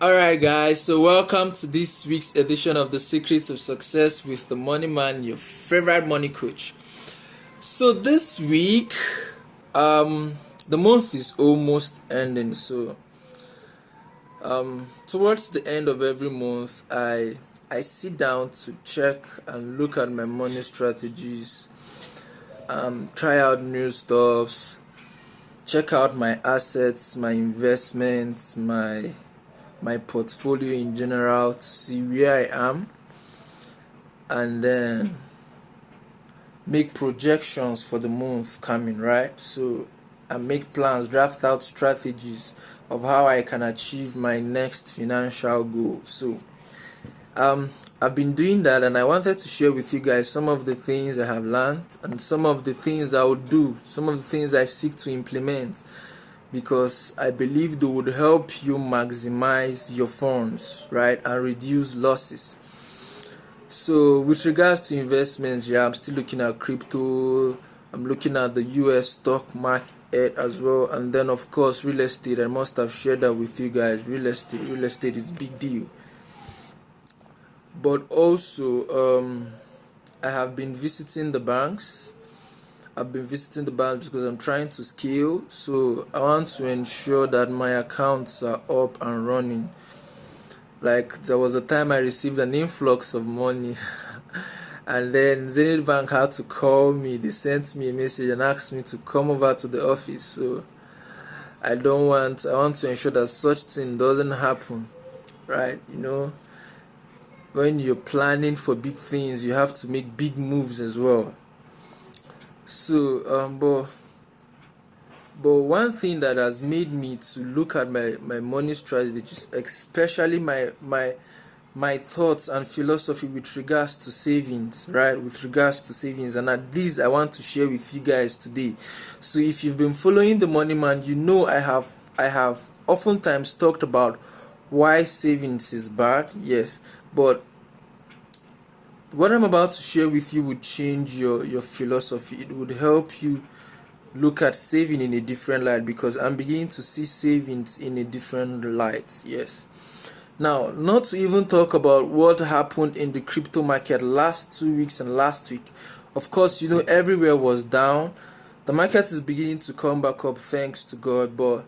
Alright, guys, so welcome to this week's edition of The Secrets of Success with the Money Man, your favorite money coach. So, this week, the month is almost ending. So, towards the end of every month, I sit down to check and look at my money strategies, try out new stuffs, check out my assets, my investments, my portfolio in general to see where I am, and then make projections for the month coming, right? So I make plans, draft out strategies of how I can achieve my next financial goal. So I've been doing that, and I wanted to share with you guys some of the things I have learned and some of the things I would do, some of the things I seek to implement, because I believe they would help you maximize your funds, right, and reduce losses. So with regards to investments, I'm still looking at crypto. I'm looking at the US stock market as well, and then of course real estate. I must have shared that with you guys. Real estate is big deal. But also, I have been visiting the banks. I've been visiting the banks because I'm trying to scale. So I want to ensure that my accounts are up and running. Like, there was a time I received an influx of money, and then Zenith Bank had to call me. They sent me a message and asked me to come over to the office. So I want to ensure that such thing doesn't happen, right? When you're planning for big things, you have to make big moves as well. So but one thing that has made me to look at my money strategies, especially my thoughts and philosophy with regards to savings, right? With regards to savings, and at this I want to share with you guys today. So if you've been following the Money Man, I have oftentimes talked about why savings is bad, yes, but what I'm about to share with you would change your philosophy. It would help you look at saving in a different light, because I'm beginning to see savings in a different light. Yes. Now, not to even talk about what happened in the crypto market last 2 weeks and last week. Of course, everywhere was down. The market is beginning to come back up, thanks to God. But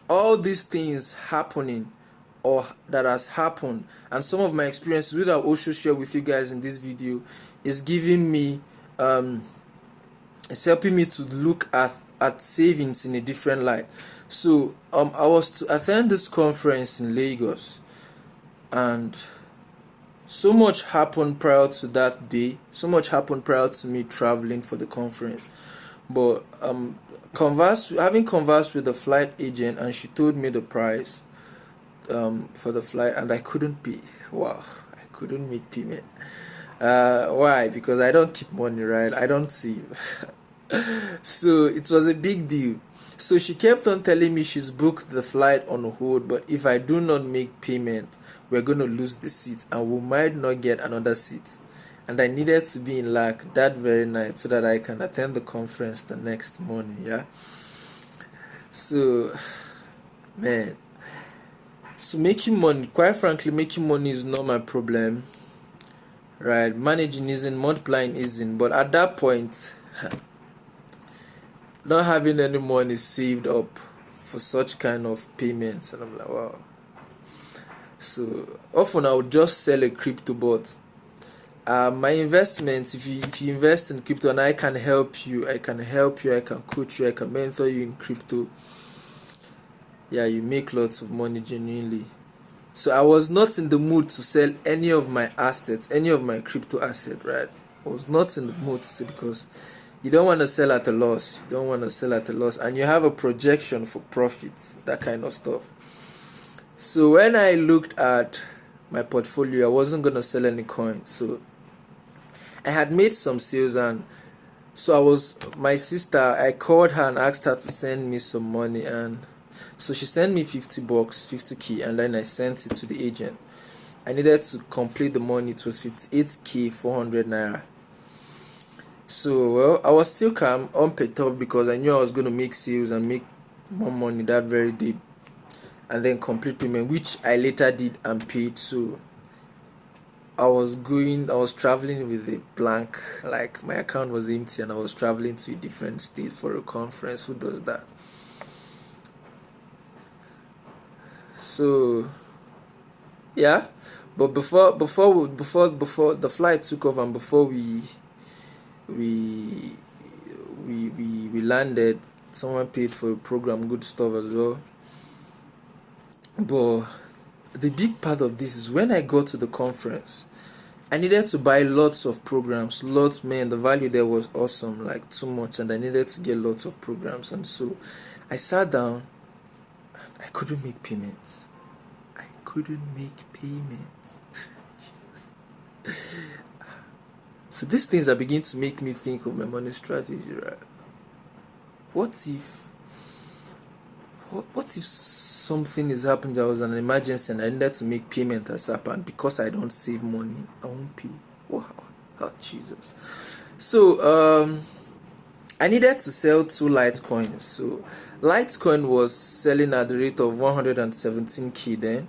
all these things happening, or that has happened, and some of my experiences, which I'll also share with you guys in this video, is giving me it's helping me to look at savings in a different light. So I was to attend this conference in Lagos, and so much happened prior to that day. So much happened prior to me traveling for the conference. But having conversed with the flight agent, and she told me the price for the flight, and I couldn't pay. Wow, I couldn't make payment. Why? Because I don't keep money, right? I don't save. So it was a big deal. So she kept on telling me she's booked the flight on hold, but if I do not make payment, we're going to lose the seat and we might not get another seat. And I needed to be in luck that very night so that I can attend the conference the next morning. Yeah. So, man. So making money, quite frankly, making money is not my problem. Right? Managing isn't, multiplying isn't. But at that point, not having any money saved up for such kind of payments, and I'm like, wow. So often I would just sell a crypto bot. My investments, if you invest in crypto, and I can help you, I can coach you, I can mentor you in crypto, yeah, you make lots of money genuinely. So I was not in the mood to sell any of my assets, any of my crypto asset, right? I was not in the mood to sell, because you don't want to sell at a loss. And you have a projection for profits, that kind of stuff. So when I looked at my portfolio, I wasn't going to sell any coins. So I had made some sales, and so my sister, I called her and asked her to send me some money, and so she sent me $50, 50k, and then I sent it to the agent. I needed to complete the money. It was 58k 400 naira. So, well, I was still calm, unperturbed, because I knew I was going to make sales and make more money that very day. and then complete payment, which I later did and paid. So I was traveling with a blank, like my account was empty, and I was traveling to a different state for a conference. Who does that? So yeah, but before the flight took off, and before we we landed, someone paid for a program, good stuff as well. But the big part of this is when I got to the conference, I needed to buy lots of programs, lots, man. The value there was awesome, like too much, and I needed to get lots of programs. And so I sat down. I couldn't make payments. I couldn't make payments. Jesus. So these things are beginning to make me think of my money strategy, right? What if something is happening, there was an emergency and I needed to make payment as happened, because I don't save money, I won't pay. Wow. Oh, Jesus. So I needed to sell 2 Litecoins. So Litecoin was selling at the rate of 117k then,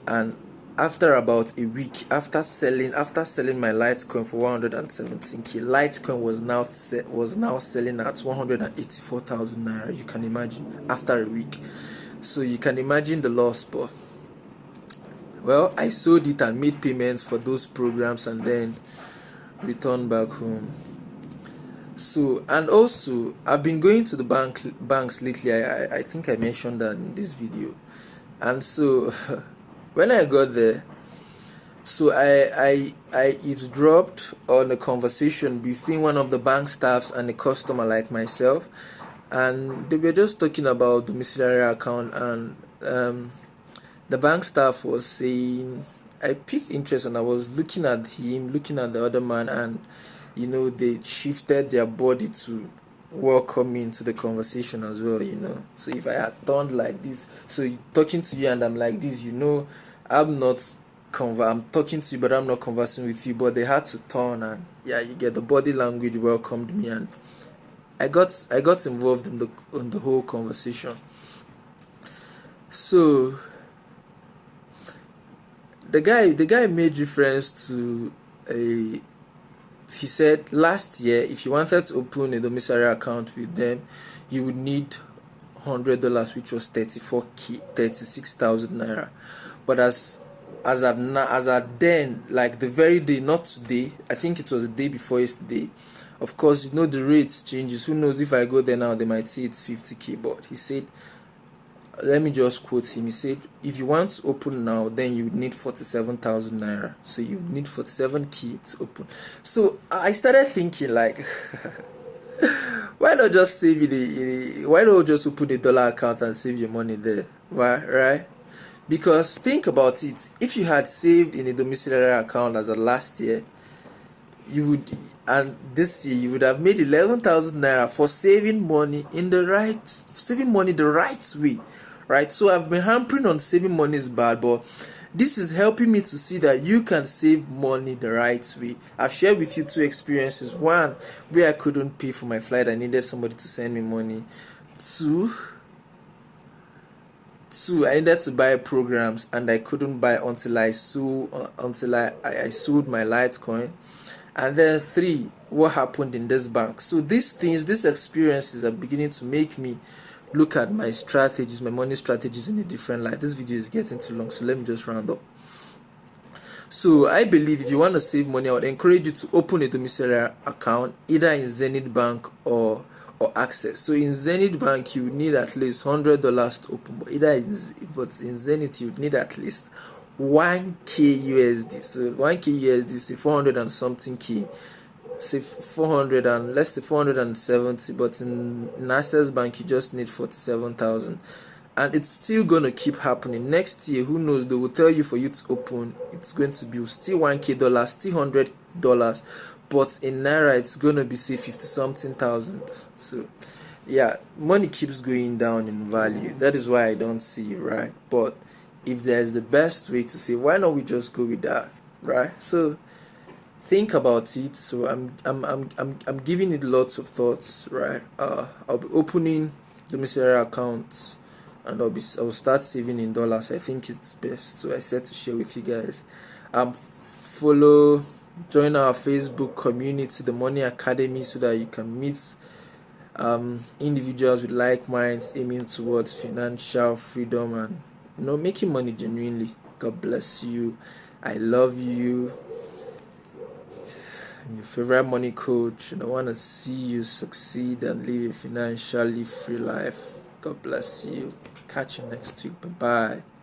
and after about a week, after selling my Litecoin for 117k, Litecoin was now selling at 184,000 naira. You can imagine, after a week. So you can imagine the loss. But well, I sold it and made payments for those programs, and then returned back home. So, and also I've been going to the banks lately. I think I mentioned that in this video. And so when I got there, so I eavesdropped on a conversation between one of the bank staffs and a customer like myself, and they were just talking about domiciliary account, and the bank staff was saying, I picked interest, and I was looking at him, looking at the other man, and they shifted their body to welcome me into the conversation as well. So if I had turned like this, so talking to you and I'm like this, I'm talking to you, but I'm not conversing with you. But they had to turn, and yeah, you get the body language welcomed me, and I got involved in the whole conversation. So the guy made reference to he said last year, if you wanted to open a domiciliary account with them, you would need $100, which was 36,000 naira. But as at then, like the very day, not today, I think it was the day before yesterday. Of course, the rates changes. Who knows, if I go there now, they might say it's 50k. But he said, let me just quote him. He said, if you want to open now, then you would need 47,000 naira. So you would need 47k to open. So I started thinking, like, why not just save it? Why not just open a dollar account and save your money there? Why, right? Because think about it. If you had saved in a domiciliary account as of last year, and this year you would have made 11,000 naira for saving money the right way, right? So I've been hampering on saving money is bad, but this is helping me to see that you can save money the right way. I've shared with you 2 experiences. One, where I couldn't pay for my flight, I needed somebody to send me money. Two, I needed to buy programs, and I couldn't buy until I sold my Litecoin. And then 3, what happened in this bank. So these experiences are beginning to make me look at my strategies, my money strategies, in a different light. This video is getting too long, so let me just round up. So I believe if you want to save money, I would encourage you to open a domiciliary account either in Zenith Bank or Access. So in Zenith Bank, you would need at least $100 to open, but in Zenith you would need at least 1k USD. So 1k USD, say 400 and something k, say 400 and let's say 470. But in Access Bank, you just need 47,000, and it's still gonna keep happening. Next year, who knows, they will tell you for you to open, it's going to be still 1k dollars, still $100, but in naira it's gonna be, say, 50 something thousand. So yeah, money keeps going down in value. That is why I don't see it, right? But if there's the best way to say, why not we just go with that, right? So think about it. So I'm giving it lots of thoughts, right? I'll be opening domiciliary accounts and I'll start saving in dollars. I think it's best, so I said to share with you guys. Follow, join our Facebook community, the Money Academy, so that you can meet individuals with like minds aiming towards financial freedom and making money genuinely. God bless you. I love you. I'm your favorite money coach, and I want to see you succeed and live a financially free life. God bless you. Catch you next week. Bye bye.